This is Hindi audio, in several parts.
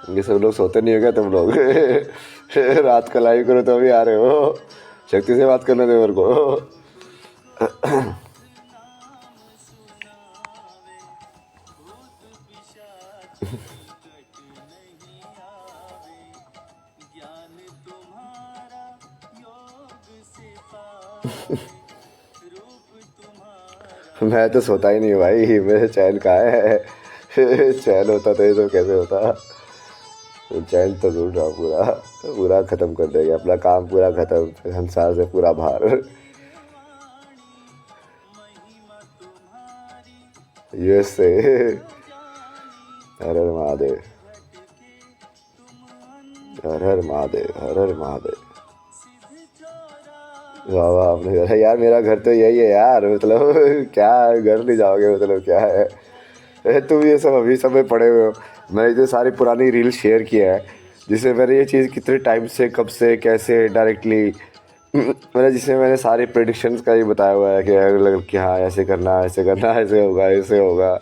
ये सब लोग सोते नहीं हो क्या तुम लोग? रात का लाइव करो तो अभी आ रहे हो। शक्ति से बात करने दे मेरे को। मैं तो सोता ही नहीं भाई, मेरे चैन कहाँ है? चैन होता तो ये तो कैसे होता? चैन तो ढूंढ रहा हूँ, पूरा पूरा खत्म कर देंगे अपना काम, पूरा खत्म, संसार से पूरा भार। यूएस से। हर हर महादेव, हर हर महादेव, हर हर महादेव। वाह वाह, आपने कहा यार मेरा घर तो यही है यार, मतलब क्या घर नहीं जाओगे, मतलब क्या है? तुम ये सब अभी सब में पड़े हुए हो। मैंने इतनी सारी पुरानी रील शेयर किया है जिसमें मैंने ये चीज़ कितने टाइम से, कब से, कैसे डायरेक्टली, मैंने जिसमें मैंने सारे प्रेडिक्शंस का ये बताया हुआ है कि अलग कि हाँ ऐसे करना, ऐसे करना, ऐसे होगा, ऐसे होगा।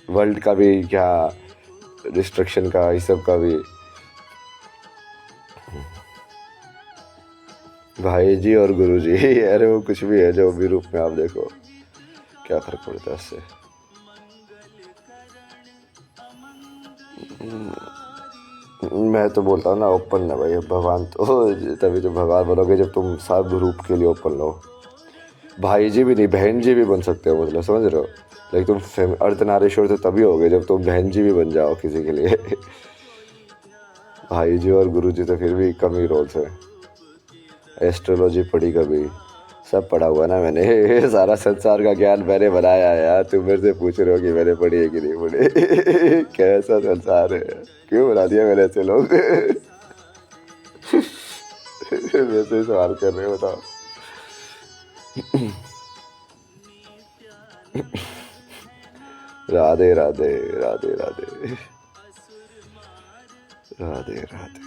वर्ल्ड का भी क्या, डिस्ट्रक्शन का, इस सब का भी। भाई जी और गुरु जी, अरे वो कुछ भी है, जो भी रूप में आप देखो, क्या फर्क पड़ता है इससे? मैं तो बोलता हूँ ना, ओपन ना भाई, भगवान तो तभी तो भगवान बनोगे जब तुम सब रूप के लिए ओपन लो। भाई जी भी नहीं, बहन जी भी बन सकते हो, मतलब समझ रहे हो? लेकिन तुम अर्धनारीश्वर तो तभी होगे जब तुम बहन जी भी बन जाओ किसी के लिए। भाई जी और गुरु जी तो फिर भी कम ही रोल्स है। एस्ट्रोलॉजी पढ़ी कभी? सब पढ़ा हुआ ना मैंने। सारा संसार का ज्ञान मैंने बनाया है यार। तुम मेरे से पूछ रहे हो कि मैंने पढ़ी है कि नहीं पढ़ी। कैसा संसार है, क्यों बना दिया मैंने ऐसे लोग? वैसे ही सवाल कर रहे हो, बताओ। राधे राधे, राधे राधे, राधे राधे।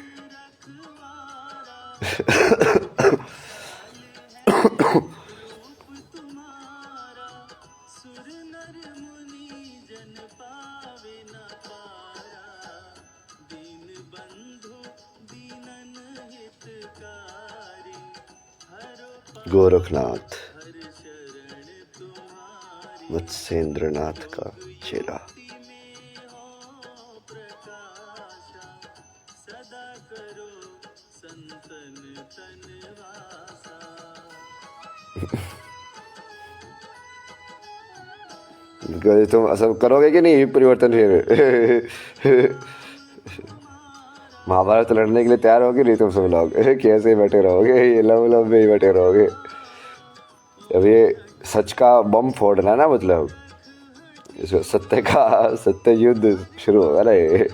गोरखनाथ, मत्स्येंद्रनाथ का चेला। तुम सब करोगे कि नहीं परिवर्तन फिर? महाभारत लड़ने के लिए तैयार होगे नहीं तुम सब लोग? कैसे ही बैठे रहोगे, ये लव लव में ही बैठे रहोगे? अब ये सच का बम फोड़ना है ना, मतलब सत्य युद्ध शुरू होगा ना ये।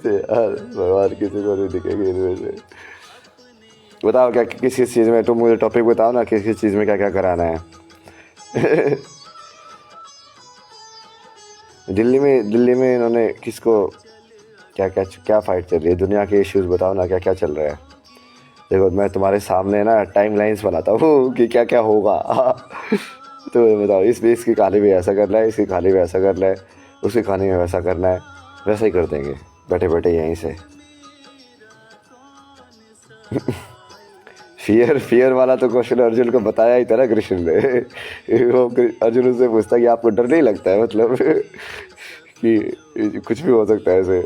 यार भगवान किसी को नहीं दिखेगी इनमें से। बताओ क्या, किस किस चीज़ में, तुम मुझे टॉपिक बताओ ना, किस किस चीज़ में क्या क्या कराना है? दिल्ली में इन्होंने किसको, क्या क्या क्या फाइट चल रही है? दुनिया के इश्यूज बताओ ना, क्या क्या चल रहा है? देखो मैं तुम्हारे सामने ना टाइम लाइन्स बनाता हूँ कि क्या क्या होगा। तो बताओ, इसकी कहानी में ऐसा करना है, इसकी कहानी में ऐसा करना है, उसकी कहानी में वैसा करना है, वैसा ही कर देंगे बैठे बैठे यहीं से। फियर वाला तो क्वेश्चन अर्जुन को बताया ही था ना कृष्ण ने। वो अर्जुन से पूछता कि आपको डर नहीं लगता है, मतलब कि कुछ भी हो सकता है ऐसे?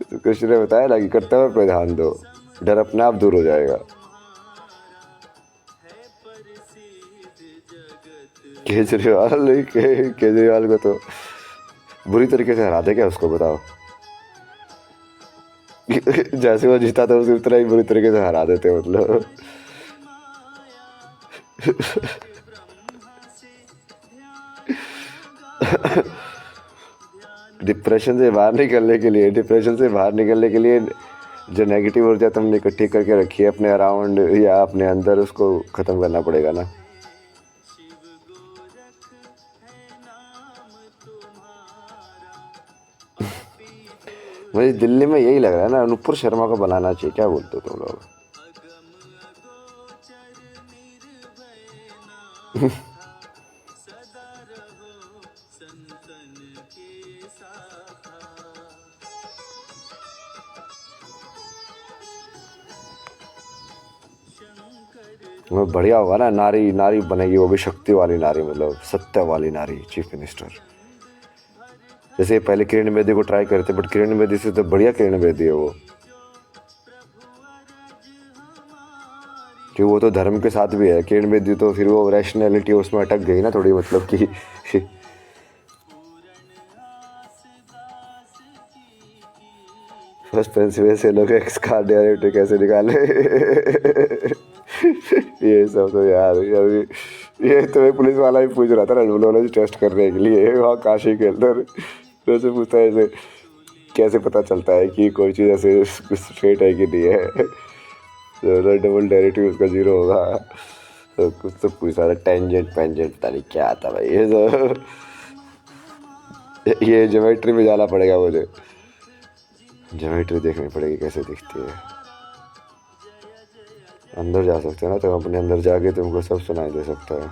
तो कृष्ण ने बताया ना कि कर्तव्य पे ध्यान दो, डर अपने आप दूर हो जाएगा। केजरीवाल को तो बुरी तरीके से हरा दे क्या, उसको बताओ। जैसे वो जीता था उसी तरह ही बुरी तरीके से हरा देते, मतलब। डिप्रेशन से बाहर निकलने के लिए जो नेगेटिव ऊर्जा तुमने इकट्ठी करके रखी है अपने अराउंड या अपने अंदर, उसको ख़त्म करना पड़ेगा ना। मुझे दिल्ली में यही लग रहा है ना, अनुपुर शर्मा को बनाना चाहिए। क्या बोलते हो तुम लोग? वो बढ़िया होगा ना, नारी नारी बनेगी, वो भी शक्ति वाली नारी, मतलब सत्य वाली नारी चीफ मिनिस्टर। जैसे पहले किरण बेदी को ट्राई करते, बट किरण बेदी से तो बढ़िया किरण बेदी है वो, कि वो तो धर्म के साथ भी है। किरण बेदी तो फिर वो रैशनैलिटी उसमें अटक गई ना थोड़ी, मतलब कि फर्स्ट प्रिंसिपल से लोग एक्स का डायरेक्टर कैसे निकाले। ये सब तो यार, अभी ये तो एक पुलिस वाला भी पूछ रहा था ना न्यूरोलॉजी टेस्ट करने के लिए वहाँ काशी के अंदर, तो से पूछता है ऐसे कैसे पता चलता है कि कोई चीज़ ऐसे स्ट्रेट है कि नहीं है, तो डबल डेरिवेटिव उसका जीरो होगा। तो कुछ तो पूछ रहा था, टेंजेंट पेंजेंट पता नहीं क्या आता भाई, ये तो ये ज्योमेट्री में जाना पड़ेगा मुझे, ज्योमेट्री देखनी पड़ेगी कैसे दिखती है। अंदर जा सकते हैं ना, तो अपने अंदर जाके तुमको सब सुनाई दे सकता है।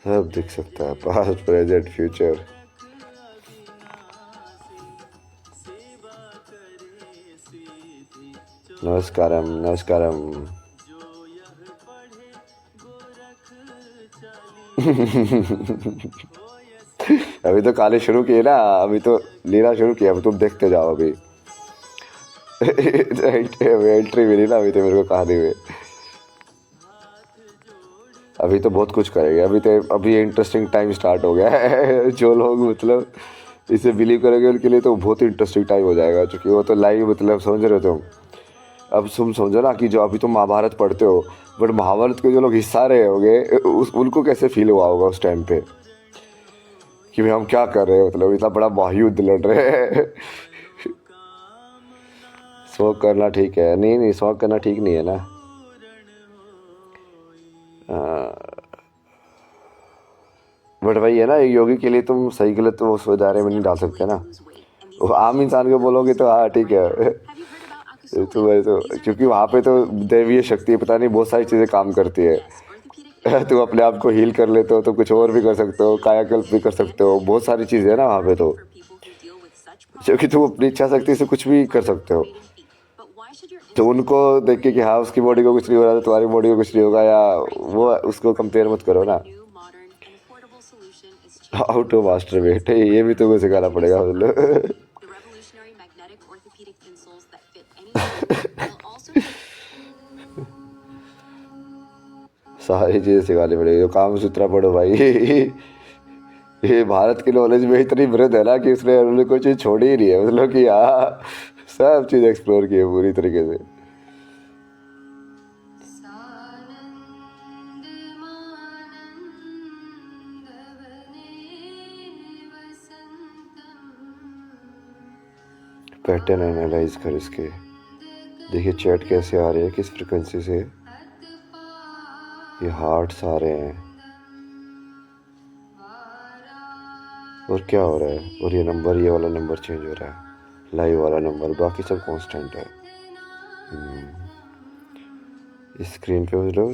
सब दिख सकता है, पास्ट प्रेजेंट फ्यूचर। नमस्कारम नमस्कारम। अभी तो काले शुरू किए ना, अभी तो लीला शुरू किया, अब तुम देखते जाओ। अभी एंट्री मिली ना अभी तो मेरे को कहानी में, अभी तो बहुत कुछ करेंगे। अभी इंटरेस्टिंग टाइम स्टार्ट हो गया है। जो लोग मतलब इसे बिलीव करेंगे उनके लिए तो बहुत इंटरेस्टिंग टाइम हो जाएगा, क्योंकि वो तो लाइव मतलब समझ रहे हो तुम। अब तुम समझो ना कि जो अभी तुम महाभारत पढ़ते हो, बट महाभारत के जो लोग हिस्सा रहे होंगे उनको कैसे फील हुआ होगा उस टाइम पे कि भाई हम क्या कर रहे हैं, मतलब इतना बड़ा महायुद्ध लड़ रहे हैं। स्मोक करना ठीक है? नहीं, स्मोक करना ठीक नहीं है ना। बट भाई है ना, योगी के लिए तुम सही गलत तो उस दायरे में नहीं डाल सकते ना। वो आम इंसान को बोलोगे तो हाँ ठीक है, तो वही तो, क्योंकि वहाँ पे तो दैवीय शक्ति पता नहीं बहुत सारी चीज़ें काम करती है। तुम अपने आप को हील कर लेते हो तो कुछ और भी कर सकते हो, कायाकल्प भी कर सकते हो, बहुत सारी चीज़ें है ना वहाँ पे तो, क्योंकि तुम अपनी इच्छा शक्ति से कुछ भी कर सकते हो। तो उनको देख के कि हाँ उसकी बॉडी को कुछ नहीं हो रहा तो तुम्हारी बॉडी को कुछ नहीं होगा, या वो उसको कंपेयर मत करो ना। हाउ टू मास्टर बेटे, ये भी तुमको सिखाना पड़ेगा मतलब। सारी चीज़ें सिखानी पड़ेगी। काम सूत्रा पढ़ो भाई। ये भारत की नॉलेज में इतनी वृद्ध है ना कि उसने उन्होंने कोई चीज़ छोड़ी ही नहीं है, मतलब कि हाँ सब चीज़ एक्सप्लोर की है पूरी तरीके से। पैटर्न एनालाइज कर इसके, देखिए चैट कैसे आ रहे हैं, किस फ्रिक्वेंसी से ये हार्ट्स आ रहे हैं और क्या हो रहा है, और ये नंबर, ये वाला नंबर चेंज हो रहा है, लाइव वाला नंबर, बाकी सब कांस्टेंट है। इस स्क्रीन पे मतलब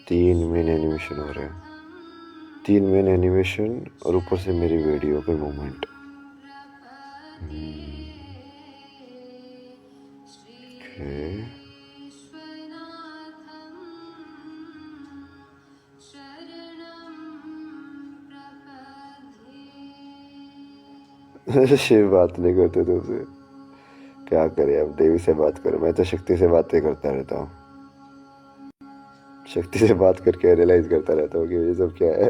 3 मेन एनिमेशन हो रहे हैं, 3 मेन एनिमेशन और ऊपर से मेरी वीडियो पे मूवमेंट। शिव बात नहीं करते तुमसे, क्या करें अब, देवी से बात करो। मैं तो शक्ति से बातें करता रहता हूँ, शक्ति से बात करके रियलाइज करता रहता हूँ कि ये सब क्या है।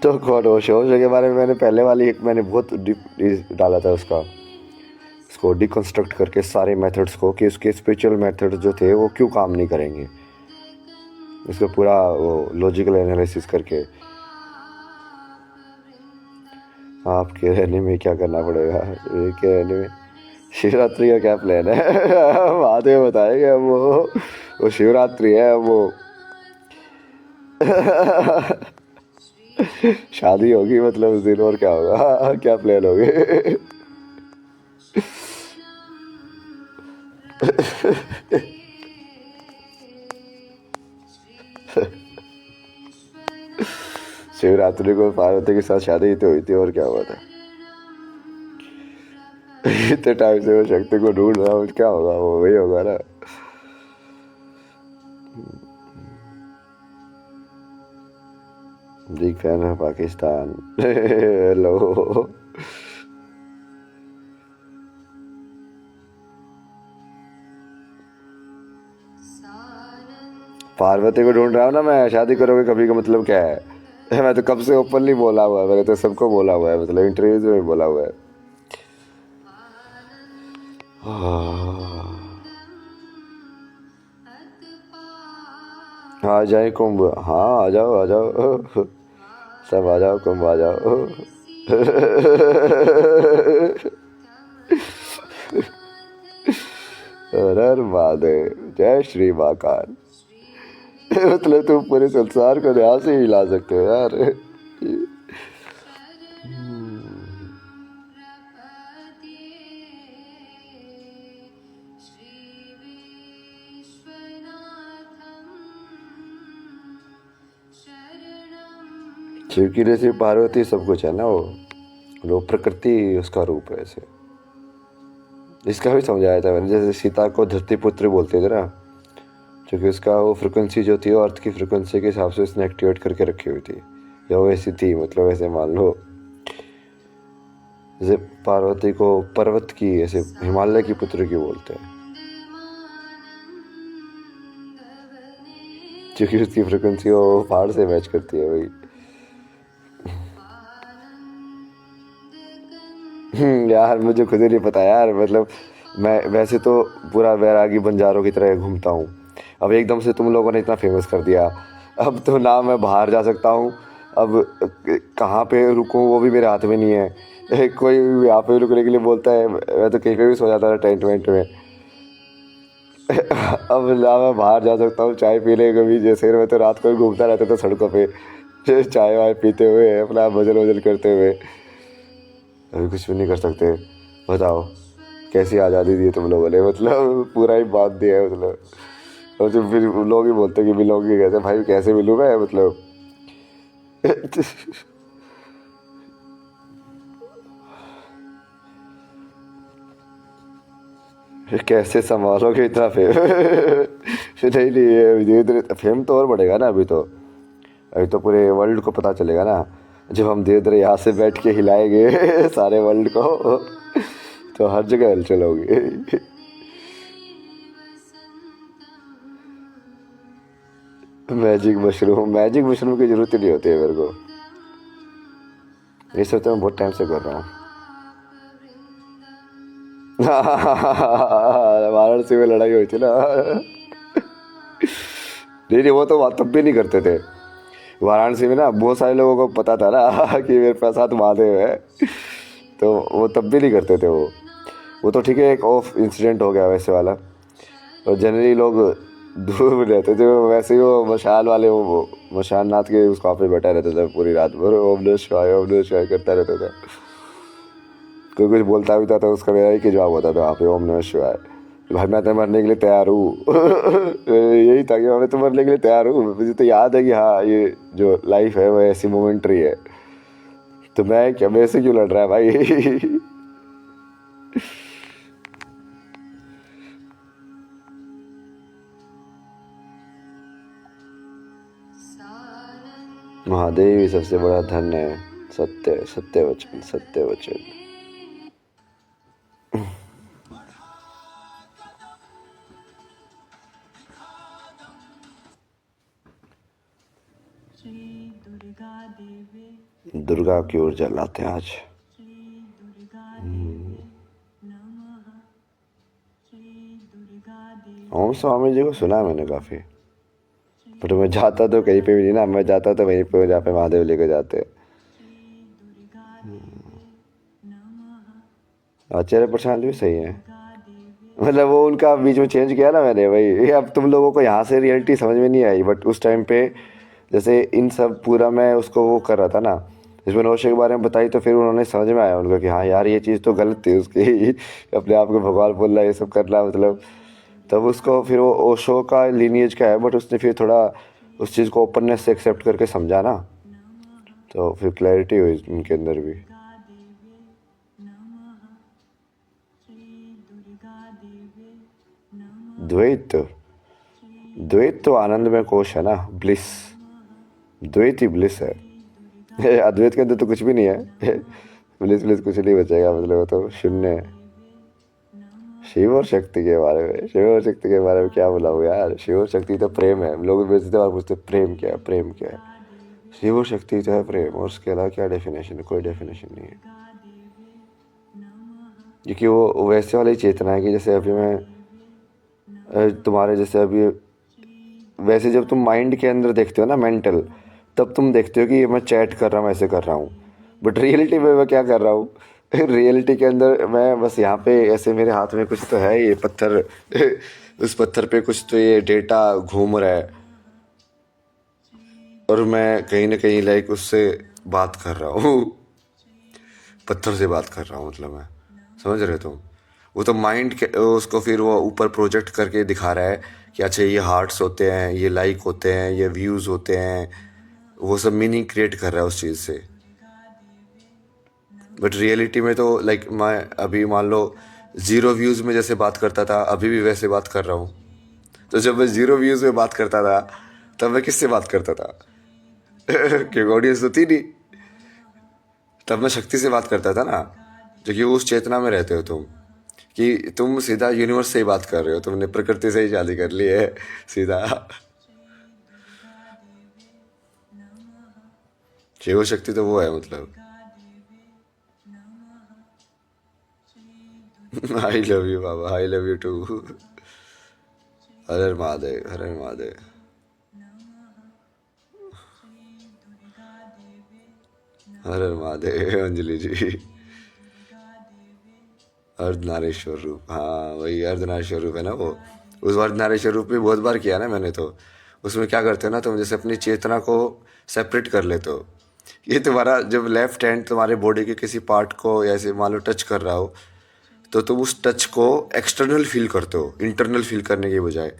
तो कौन हो शो के बारे में मैंने पहले वाली एक मैंने बहुत डीप डाला था उसका, उसको डिकंस्ट्रक्ट करके सारे मेथड्स को, कि उसके स्पिरिचुअल मेथड्स जो थे वो क्यों काम नहीं करेंगे, इसका पूरा वो लॉजिकल एनालिसिस करके आपके रहने में क्या करना पड़ेगा, के रहने में शिवरात्रि का क्या प्लान है? महादेव बताएंगे अब वो शिवरात्रि है अब वो शादी होगी मतलब उस दिन, और क्या होगा? क्या प्लान होगे? शिवरात्रि को पार्वती के साथ शादी तो हुई थी, और क्या हुआ था? इतने टाइम से वो शक्ति को ढूंढ रहा हूँ, क्या होगा? वो वही होगा ना। बिग फैन है पाकिस्तान। हेलो। पार्वती को ढूंढ रहा हूँ ना मैं, शादी करोगे कभी का मतलब क्या है? मैं तो कब से ओपनली बोला हुआ है, मैंने तो सबको बोला हुआ है, मतलब इंटरव्यूज में भी बोला हुआ है। हाँ, आ जाए कुंभ, हाँ आ जाओ आ जाओ, सब आ जाओ, कुंभ आ जाओ। हर हर महादेव, जय श्री महाकाल। मतलब तुम पूरे संसार को ध्यान से ही ला सकते हो यार। शिव की जैसे पार्वती सब कुछ है ना, वो प्रकृति उसका रूप है ऐसे। इसका भी समझाया था मैंने, जैसे सीता को धरती पुत्र बोलते थे ना, क्योंकि उसका वो फ्रिक्वेंसी जो थी वो अर्थ की फ्रिक्वेंसी के हिसाब से उसने एक्टिवेट करके रखी हुई थी, या वो ऐसी थी, मतलब ऐसे मान लो। जैसे पार्वती को पर्वत की, ऐसे हिमालय की पुत्र की बोलते हैं, क्योंकि उसकी फ्रिक्वेंसी वो पहाड़ से मैच करती है वही। यार मुझे खुद ही नहीं पता यार, मतलब मैं वैसे तो पूरा वैरागी बंजारों की तरह घूमता हूँ। अब एकदम से तुम लोगों ने इतना फेमस कर दिया, अब तो ना मैं बाहर जा सकता हूँ, अब कहाँ पे रुकूँ वो भी मेरे हाथ में नहीं है। कोई भी यहाँ पे रुकने के लिए बोलता है, मैं तो कहीं पे भी सो जाता था टेंट वेंट में। अब ना मैं बाहर जा सकता हूँ चाय पीने, कभी जैसे मैं तो रात को ही घूमता रहता था सड़कों पे, चाय वाय पीते हुए, अपना भजन वजन करते हुए। अभी कुछ भी नहीं कर सकते, बताओ कैसी आज़ादी दी है तुम लोगों ने, मतलब पूरा ही बात दिया है मतलब। और जो फिर लोग ही बोलते कि मिलोगे कैसे, भाई कैसे मिलूँ मैं मतलब। कैसे संभालोगे इतना फेम? नहीं नहीं, अभी धीरे धीरे फेम तो और बढ़ेगा ना। अभी तो पूरे वर्ल्ड को पता चलेगा ना, जब हम धीरे धीरे यहाँ से बैठ के हिलाएंगे सारे वर्ल्ड को, तो हर जगह हलचल होगी। मैजिक मशरूम की जरूरत ही नहीं होती है मेरे को, ये सब तो मैं बहुत टाइम से कर रहा हूँ। वाराणसी में लड़ाई हुई थी ना। नहीं नहीं, वो तो तब भी नहीं करते थे। वाराणसी में ना बहुत सारे लोगों को पता था ना कि मेरे प्रसाद महादेव है, तो वो तब भी नहीं करते थे वो तो ठीक है, एक ऑफ इंसिडेंट हो गया वैसे वाला। और जनरली लोग दूर रहते थे, वैसे ही वो मशाल वाले, वो मशाल नाथ के उस पे बैठा रहता था पूरी रात भर, ओम नमः शिवाय करता रहता था। कोई कुछ बोलता भी था तो उसका मेरा ही कि जवाब होता था वहाँ पे, ओम नमः शिवाय। भाई मैं तो मरने के लिए तैयार हूँ। यही था कि मैं तो मरने के लिए तैयार हूँ, मुझे तो याद है कि हाँ ये जो लाइफ है वो ऐसी मोमेंट्री है, तो मैं क्या, मेरे से क्यों लड़ रहा है भाई? महादेव ही सबसे बड़ा धन है, सत्य सत्य वचन, सत्य वचन। दुर्गा की ओर जलाते हैं आज। ओम स्वामी जी को सुना है मैंने काफ़ी, बट मैं जाता तो कहीं पे भी नहीं ना, मैं जाता तो वहीं पे जहाँ पे महादेव लेकर जाते हैं। और चेहरे पर भी सही है। मतलब वो उनका बीच में चेंज किया ना मैंने, भाई ये अब तुम लोगों को यहाँ से रियलिटी समझ में नहीं आई, बट उस टाइम पे जैसे इन सब पूरा मैं उसको वो कर रहा था ना, इसमें नौशे के बारे में बताई तो फिर उन्होंने समझ में आया उनको कि हाँ यार ये चीज़ तो गलत थी उसकी अपने आप को भगवान बोल रहा है ये सब करना, मतलब तब उसको फिर वो ओशो का लीनिएज का है, बट उसने फिर थोड़ा उस चीज़ को ओपननेस से एक्सेप्ट करके समझा ना, तो फिर क्लैरिटी हुई उनके अंदर भी। द्वैत, द्वैत तो आनंद में कोश है ना, ब्लिस, द्वैत ही ब्लिस है अद्वैत के अंदर तो कुछ भी नहीं है ब्लिस ब्लिस कुछ नहीं बचेगा, मतलब वो तो शून्य है। शिव और शक्ति के बारे में, शिव और शक्ति के बारे में क्या बोला यार, शिव और शक्ति तो प्रेम है। लोग बेचते और पूछते प्रेम क्या है, प्रेम क्या है। शिव और शक्ति तो है प्रेम, और उसके अलावा क्या डेफिनेशन है, कोई डेफिनेशन नहीं है। क्योंकि वो वैसे वाली चेतना है कि जैसे अभी मैं तुम्हारे जैसे अभी वैसे जब तुम माइंड के अंदर देखते हो ना मेंटल, तब तुम देखते हो कि ये मैं चैट कर रहा हूँ, ऐसे कर रहा हूँ, बट रियलिटी में मैं क्या कर रहा हूँ रियलिटी के अंदर मैं बस यहाँ पे ऐसे मेरे हाथ में कुछ तो है ये पत्थर उस पत्थर पे कुछ तो ये डेटा घूम रहा है, और मैं कहीं ना कहीं लाइक उससे बात कर रहा हूँ पत्थर से बात कर रहा हूँ, मतलब मैं, समझ रहे तुम। वो तो माइंड के उसको फिर वो ऊपर प्रोजेक्ट करके दिखा रहा है कि अच्छा ये हार्ट्स होते हैं, ये लाइक होते हैं, ये व्यूज़ होते हैं, वो सब मीनिंग क्रिएट कर रहा है उस चीज़ से। बट रियलिटी में तो लाइक मैं अभी मान लो 0 व्यूज़ में जैसे बात करता था, अभी भी वैसे बात कर रहा हूँ। तो जब मैं 0 व्यूज़ में बात करता था तब मैं किससे बात करता था क्योंकि ऑडियंस तो थी नहीं, तब मैं शक्ति से बात करता था ना, जो कि उस चेतना में रहते हो तुम, कि तुम सीधा यूनिवर्स से ही बात कर रहे हो, तुमने प्रकृति से ही शादी कर ली है सीधा शिव शक्ति तो वो है मतलब आई लव यू बाबा, I love you too Har Har Mahadev, Har Har Mahadev. Har Har Mahadev Anjali ji. Ardhanarishwar रूप, हाँ वही अर्धनारीश्वर रूप है ना वो। उस अर्धनारीश्वर रूप भी बहुत बार किया ना मैंने, तो उसमें क्या करते हो ना तुम, जैसे अपनी चेतना को सेपरेट कर लेते हो। ये तुम्हारा जब लेफ्ट हैंड तुम्हारे बॉडी के किसी पार्ट को ऐसे मान लो टच कर रहा हो, तो तुम उस टच को एक्सटर्नल फील करते हो, इंटरनल फील करने के बजाय।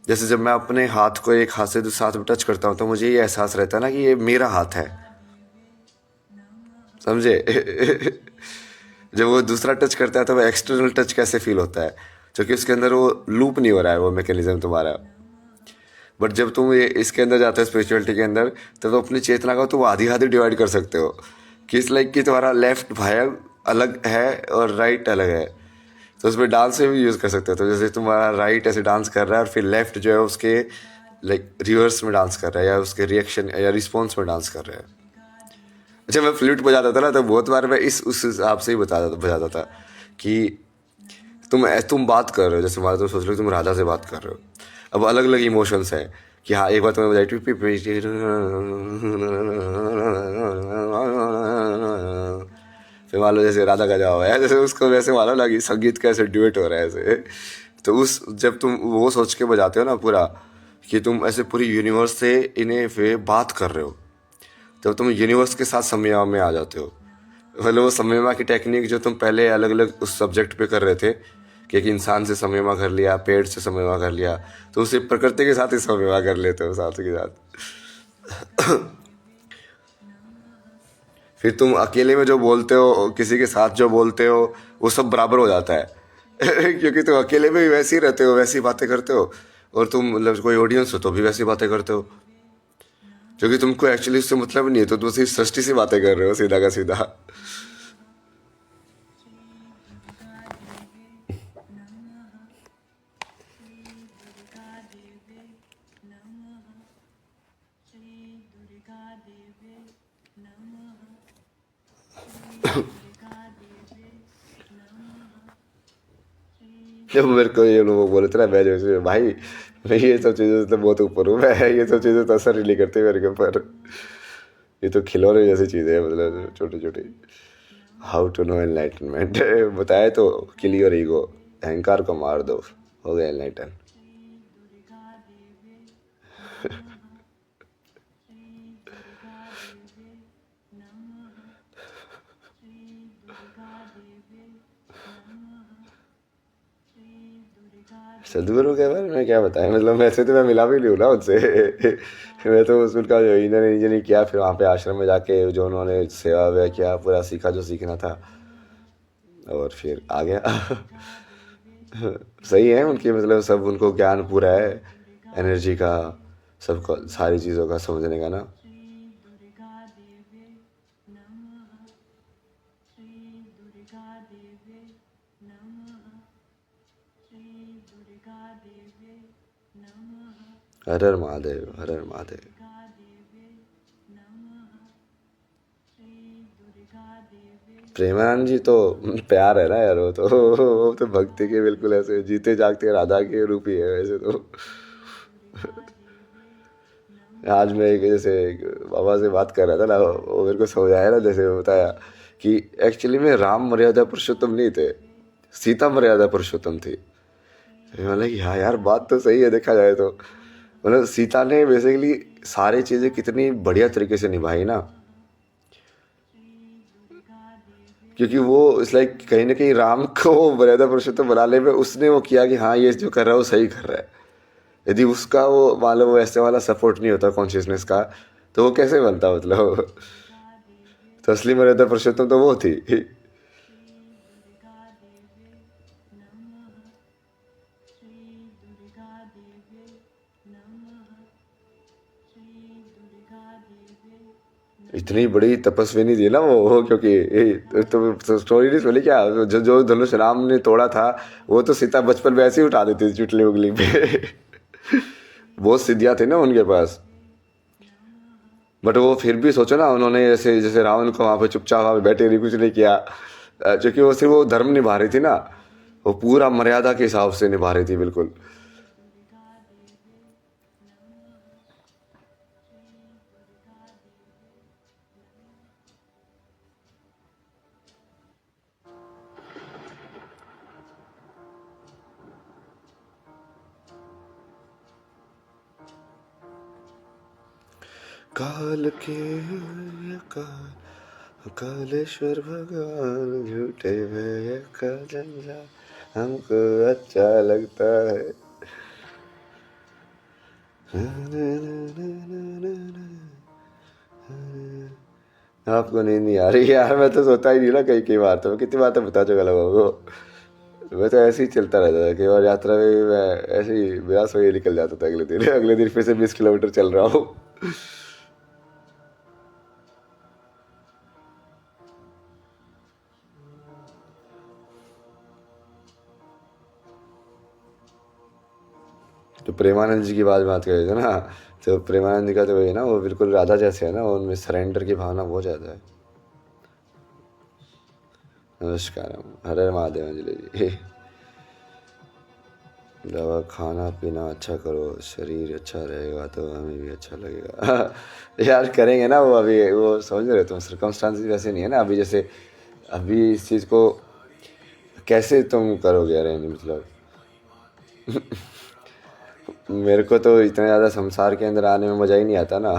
जैसे जब मैं अपने हाथ को एक हाथ से दूसरे हाथ में टच करता हूँ तो मुझे ये एहसास रहता है ना कि ये मेरा हाथ है, समझे जब वो दूसरा टच करता है तो वो एक्सटर्नल टच कैसे फील होता है, क्योंकि उसके अंदर वो लूप नहीं हो रहा है वो मैकेनिज्म तुम्हारा। बट जब तुम ये इसके अंदर जाते हो स्पिरिचुअलिटी के अंदर, तो तुम अपनी चेतना को तुम आधी आधी डिवाइड कर सकते हो, कि इस लाइक कि तुम्हारा लेफ्ट भाग अलग है और राइट अलग है, तो उसमें डांस में भी यूज़ कर सकते हो। तो जैसे तुम्हारा राइट ऐसे डांस कर रहा है और फिर लेफ्ट जो है उसके लाइक रिवर्स में डांस कर रहा है, या उसके रिएक्शन या रिस्पॉन्स में डांस कर रहा है। अच्छा मैं फ्लूट बजाता था ना, तो बहुत बार मैं इस उस हिसाब से ही बजाता था कि तुम बात कर रहे हो, जैसे मान लो सोच लो तुम राधा से बात कर रहे हो, अब अलग अलग इमोशंस है कि हाँ एक बार तुम्हें बजाई फिर मान लो जैसे राधा का जाओ है, जैसे उसको वैसे मान लो ना कि संगीत का ऐसे ड्यूएट हो रहा है ऐसे, तो उस जब तुम वो सोच के बजाते हो ना पूरा, कि तुम ऐसे पूरी यूनिवर्स से इन्हें फिर बात कर रहे हो, जब तुम यूनिवर्स के साथ संयमा में आ जाते हो। मतलब वो संयमा की टेक्निक जो तुम पहले अलग अलग उस सब्जेक्ट पे कर रहे थे, कि एक इंसान से संयमा कर लिया, पेड़ से संयमा कर लिया, तो उसे प्रकृति के साथ ही संयमा कर लेते हो साथ के साथ फिर तुम अकेले में जो बोलते हो, किसी के साथ जो बोलते हो, वो सब बराबर हो जाता है क्योंकि तुम अकेले में भी वैसे ही रहते हो, वैसी बातें करते हो, और तुम मतलब कोई ऑडियंस हो तो भी वैसी बातें करते हो, क्योंकि तुमको एक्चुअली उससे मतलब नहीं है, तो तुम सिर्फ सृष्टि से बातें कर रहे हो सीधा का सीधा जब मेरे को ये लोग बोले थे ना, मैं जो भाई मैं ये सब चीज़ों से तो बहुत ऊपर हूँ, मैं ये सब चीज़ें तो असर ही नहीं करती मेरे के ऊपर, ये तो खिलौने जैसी चीज़ें हैं, मतलब छोटी छोटी। हाउ टू नो एनलाइटनमेंट बताए तो किल योर ईगो, अहंकार को मार दो, हो गया एनलाइटन। सदगुरु के बारे में क्या बताएं, मतलब वैसे तो मैं मिला भी नहीं हूँ ना उनसे मैं तो उनका जो इंजीनियरिंग किया, फिर वहाँ पे आश्रम में जाके जो उन्होंने सेवा वेवा किया, पूरा सीखा जो सीखना था, और फिर आ गया सही है उनकी, मतलब सब उनको ज्ञान पूरा है, एनर्जी का, सबको सारी चीज़ों का समझने का ना। हर हर महादेव, हर हर महादेव। प्रेमानंद जी तो प्यार है ना यार, वो तो भक्ति के बिल्कुल ऐसे जीते जागते राधा के रूप ही है वैसे तो। आज मैं एक जैसे एक बाबा से बात कर रहा था ना, वो मेरे को समझाया ना, जैसे बताया कि एक्चुअली में राम मर्यादा पुरुषोत्तम नहीं थे, सीता मर्यादा पुरुषोत्तम थी। मतलब कि हाँ यार, बात तो सही है देखा जाए तो। मतलब सीता ने बेसिकली सारी चीज़ें कितनी बढ़िया तरीके से निभाई ना, क्योंकि वो इट्स लाइक कहीं ना कहीं राम को मर्यादा पुरुषोत्तम बनाने में उसने वो किया कि हाँ ये जो कर रहा है वो सही कर रहा है। यदि उसका वो मान लो वो ऐसे वाला सपोर्ट नहीं होता कॉन्शियसनेस का, तो वो कैसे बनता मतलब तो असली मर्यादा पुरुषोत्तम तो वो थी। इतनी बड़ी तपस्विनी थी ना वो, क्योंकि तो स्टोरी नहीं सुनी क्या, जो जो धनुष राम ने तोड़ा था वो तो सीता बचपन में ऐसे ही उठा देती थी चुटली उंगली पे बहुत सिद्धियां थी ना उनके पास। बट वो फिर भी सोचो ना, उन्होंने जैसे जैसे रावण को वहाँ पे चुपचाप वहाँ पे बैठे रही, कुछ नहीं किया, क्योंकि वो सिर्फ वो धर्म निभा रही थी ना, वो पूरा मर्यादा के हिसाब से निभा रही थी बिल्कुल। काल के कालेश्वर भगवान झूठे भैया का जंजा हमको अच्छा लगता है। आपको नींद नहीं आ रही यार, मैं तो सोता ही नहीं ना कई कई बार, तो मैं कितनी बार तो बता चुका लोगों को, मैं तो ऐसे ही चलता रहता था। कई बार यात्रा में मैं ऐसे ही बिना सोए निकल जाता था, अगले दिन फिर से 20 किलोमीटर चल रहा हूँ। तो प्रेमानंद जी की बात कर रहे थे ना, तो प्रेमानंद जी का तो वही ना, वो बिल्कुल राधा जैसे है ना, उनमें सरेंडर की भावना बहुत ज़्यादा है। नमस्कार, हर हर महादेव अंजलि जी। दवा खाना पीना अच्छा करो, शरीर अच्छा रहेगा तो हमें भी अच्छा लगेगा यार करेंगे ना वो, अभी वो समझ रहे हो तुम, सर्कमस्टांसेस वैसे नहीं है ना अभी, जैसे अभी इस चीज़ को कैसे तुम करोगे अरेंज, मतलब मेरे को तो इतना ज़्यादा संसार के अंदर आने में मज़ा ही नहीं आता ना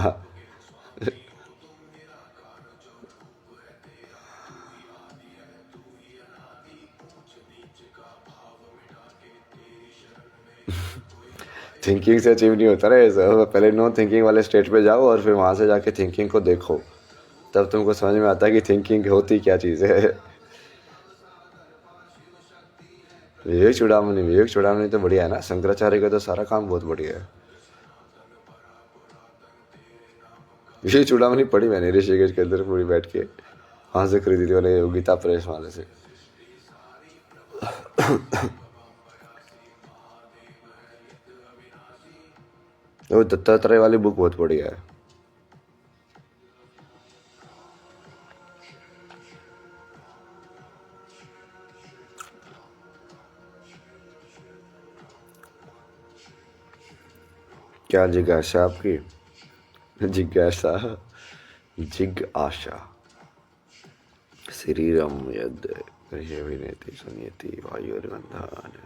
थिंकिंग से अचीव नहीं होता ना ये सब, पहले नो थिंकिंग वाले स्टेट पे जाओ और फिर वहाँ से जाके थिंकिंग को देखो, तब तुमको समझ में आता है कि थिंकिंग होती क्या चीज़ है। विवेक चूड़ामणि तो बढ़िया है ना, शंकराचार्य का तो सारा काम बहुत बढ़िया है। विवेक चूड़ामणि पढ़ी मैंने ऋषिकेश के अंदर पूरी बैठ के, वहाँ से खरीदी थी मैंने, गीता प्रेस वाले से। वो दत्तात्रेय वाली बुक बहुत बढ़िया है। क्या जिज्ञासा आपकी? जिज्ञासा, जिग आशा, शरीरम यद् विनेति सुनीति वायुर्गन्धान्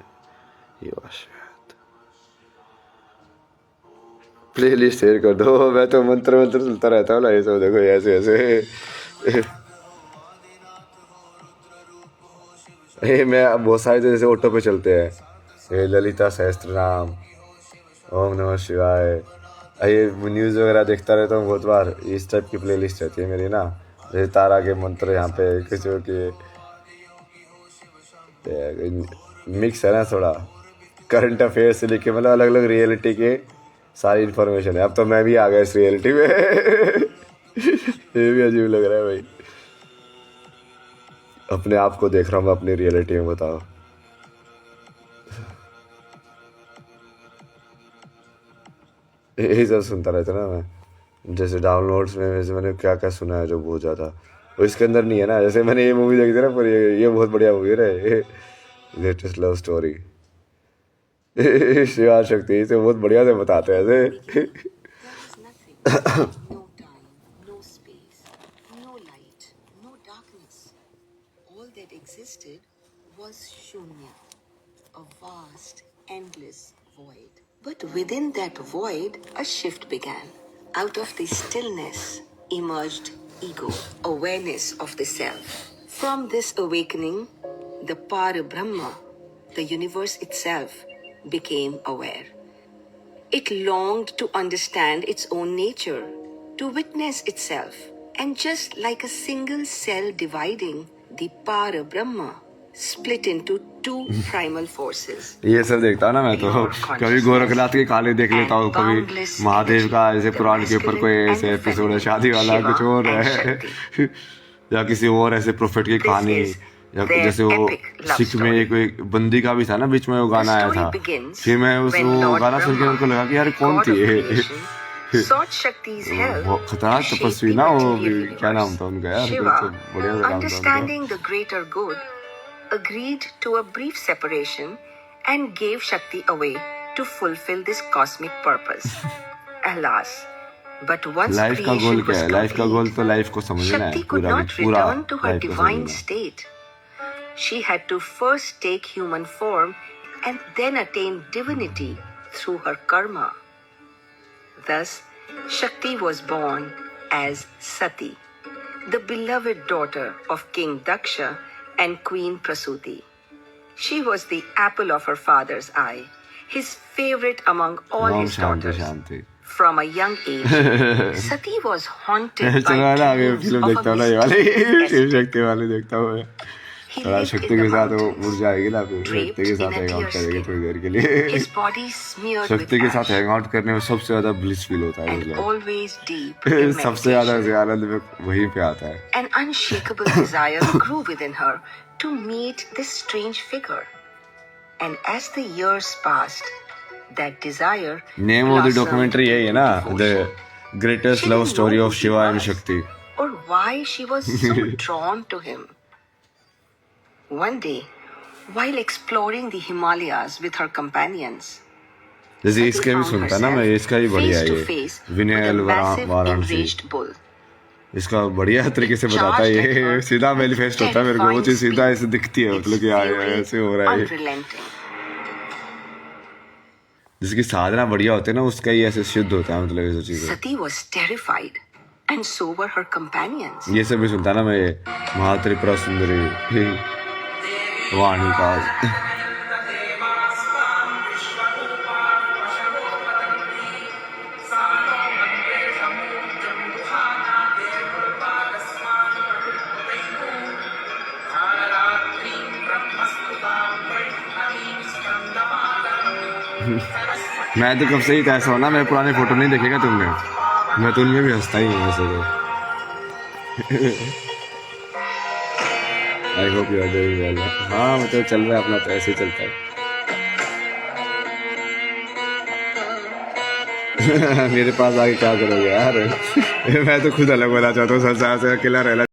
युवाश्रयात्। प्लेलिस्ट शेयर कर दो। मैं तो मंत्र मंत्र सुनता रहता हूँ ना, ये सब देखो ऐसे ऐसे। ये मैं बहुत सारे तो जैसे ऑटो पे चलते हैं, ये ललिता सहस्त्र नाम, ओम नमः शिवाय, ये न्यूज़ वगैरह देखता रहता हूँ बहुत बार। इस टाइप की प्लेलिस्ट रहती है मेरी ना, जैसे तारा के मंत्र यहाँ पे किसी के मिक्स है ना, थोड़ा करंट अफेयर से लेके मतलब अलग अलग रियलिटी के सारी इन्फॉर्मेशन है। अब तो मैं भी आ गया इस रियलिटी में। ये भी अजीब लग रहा है भाई, अपने आप को देख रहा हूँ मैं अपनी रियलिटी में। बताओ यही सब सुनता रहता ना मैं। जैसे डाउनलोड्स में वैसे मैंने क्या क्या सुना है जो बहुत ज़्यादा, वो इसके अंदर नहीं है ना। जैसे मैंने ये मूवी देखी थी ना, पर ये बहुत बढ़िया मूवी है, लेटेस्ट लव स्टोरी। शिवा शक्ति इसे बहुत बढ़िया से बताते हैं ऐसे। A vast, endless void. But within that void, a shift began. Out of the stillness emerged ego, awareness of the self. From this awakening, the Parabrahma, the universe itself, became aware. It longed to understand its own nature, to witness itself. And just like a single cell dividing, the Parabrahma split into two primal forces. ये सब देखता हूँ ना मैं तो, कभी गोरखनाथ के काले देख लेता हूँ, कभी महादेव का जैसे पुराण के ऊपर कोई ऐसे एपिसोड है शादी वाला कुछ और है, या किसी और ऐसे प्रोफेट की कहानी, या जैसे वो सिख में कोई बंदी का भी था ना बीच में, वो गाना आया था। फिर मैं उस वो गाना सुन के मेरे को लगा कि यार कौन थी ये, बहुत खतरनाक तपस्वी ना वो, क्या नाम था उनका यार, बढ़िया understanding the greater good, agreed to a brief separation and gave Shakti away to fulfill this cosmic purpose. Alas, but once life का गोल क्या है? लाइफ का गोल तो लाइफ को समझना है, Shakti could not return to her divine state. She had to first take human form and then attain divinity through her karma. Thus, Shakti was born as Sati, the beloved daughter of King Daksha and Queen Prasuti. She was the apple of her father's eye, his favorite among all his daughters. From a young age, Sati was haunted by dreams of a mysterious थोड़ा शक्ति के साथ वो उड़ जाएगी ना, फिर शक्ति के साथ हैंग आउट करेगी थोड़ी देर के लिए। शक्ति के साथ हैंग आउट करने में सबसे ज्यादा ब्लिस फील होता है, मतलब सबसे ज्यादा आनंद में वहीं पे आता है। An unshakable desire grew within her to meet this strange figure, and as the years passed, that desire. Name of the documentary यही है ना, The Greatest Love Story of Shiva and Shakti. Or why she was so drawn to him. One day, while exploring the Himalayas with her companions, जैसे इसके भी सुनता ना मैं, इसका भी बढ़िया है ये विनयल वाराणसी, इसका बढ़िया तरीके से बताता है, ये सीधा मैनिफेस्ट होता है मेरे को, वो चीज सीधा ऐसे दिखती है, मतलब कि ऐसे हो रहा है। जिसकी साधना बढ़िया होती है ना, उसका ही ऐसे सिद्ध होता है, मतलब ये चीजें। Sati was terrified, and so were her companions. ये सब भी सुनता ना मैं, ये महात्रिपुरा सुंदरी वाणी का। मैं तो कब से ही ऐसा हो ना, मेरे पुराने फोटो नहीं देखेगा तुमने, मैं तो उनमें भी हंसता ही हूँ वैसे तो। I hope you are doing well. हाँ मतलब चल रहा है अपना, तो ऐसे ही चलता है। मेरे पास आके क्या करोगे यार। मैं तो खुद अलग होना चाहता हूँ, संसार से अकेला रहना।